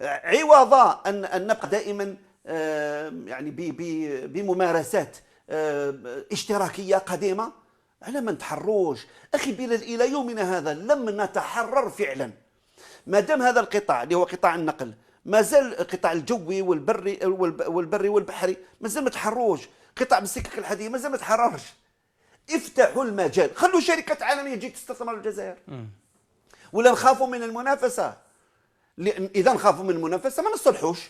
عوض أن نبقى دائما يعني بممارسات اشتراكية قديمة. على ما نتحروش أخي بلال، إلى يومنا هذا لم نتحرر فعلا. ما دام هذا القطاع اللي هو قطاع النقل ما زال القطاع الجوي والبري والبحري ما زال ما تحروش، قطاع بالسكك الحديدية ما زال ما تحررش. افتحوا المجال، خلوا شركات عالمية تجي تستثمر الجزائر، ولا نخافوا من المنافسة. إذا نخافوا من المنافسة ما نصلحوش.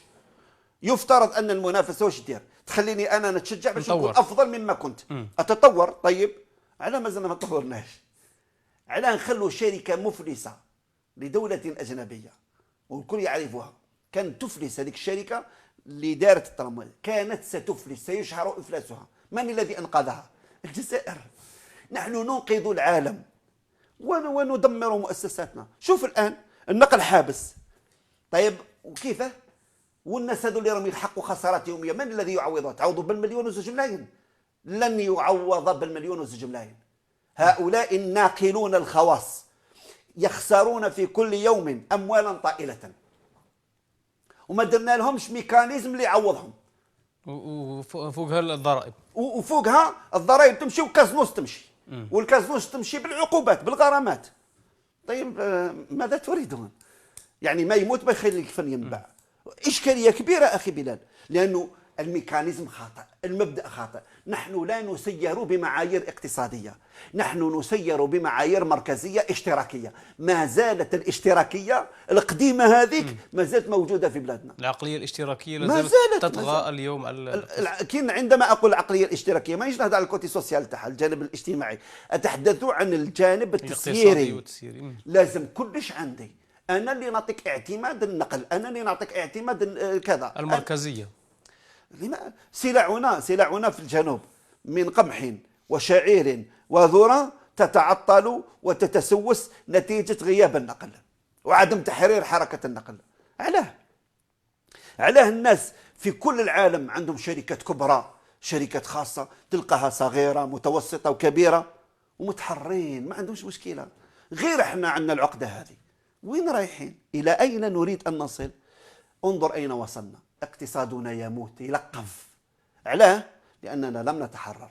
يفترض أن المنافسة واش دير؟ تخليني أنا نتشجع باش نكون أفضل مما كنت، أتطور. طيب على ما زلنا ما تطورناش؟ على نخلوا شركة مفلسة لدولة أجنبية والكل يعرفها، كانت تفلس هذيك الشركة اللي دارت التراموال، كانت ستفلس، سيشهر إفلاسها. من الذي أنقذها؟ الجزائر. نحن ننقذ العالم وندمر مؤسساتنا. شوف الآن النقل حابس، طيب وكيفه؟ والناس هذو اللي راهم يلحقوا خسارات يوميه من الذي يعوضها؟ تعوضوا بالمليون وزوج ملايين؟ لن يعوض بالمليون وزوج ملايين. هؤلاء الناقلون الخواص يخسرون في كل يوم اموالا طائله، وما درنا لهمش ميكانيزم اللي يعوضهم. وفوقها الضرائب، وفوقها الضرائب تمشي والكازنوس تمشي، والكازنوس تمشي بالعقوبات بالغرامات. طيب ماذا تريدون؟ يعني ما يموت ما يخلي الفن ينباع. إشكالية كبيرة أخي بلال، لأنه الميكانيزم خاطئ، المبدأ خاطئ. نحن لا نسير بمعايير اقتصادية، نحن نسير بمعايير مركزية اشتراكية. ما زالت الاشتراكية القديمة هذيك ما زالت موجودة في بلادنا. العقلية الاشتراكية ما لازالت تطغى اليوم. عندما أقول العقلية الاشتراكية ما نهضر على الكوتي سوسيال تاعها، الجانب الاجتماعي، أتحدث عن الجانب التسييري. لازم كلش عندي، أنا اللي نعطيك اعتماد النقل، أنا اللي نعطيك اعتماد كذا المركزية. سلعنا في الجنوب من قمح وشعير وذرة تتعطل وتتسوس نتيجة غياب النقل وعدم تحرير حركة النقل. علاه الناس في كل العالم عندهم شركات كبرى، شركات خاصة تلقاها صغيرة متوسطة وكبيرة ومتحرين، ما عندهمش مشكلة. غير احنا عندنا العقدة هذه. وين رايحين؟ إلى أين نريد أن نصل؟ انظر أين وصلنا. اقتصادنا يموت، يلقف. علاه؟ لأننا لم نتحرر.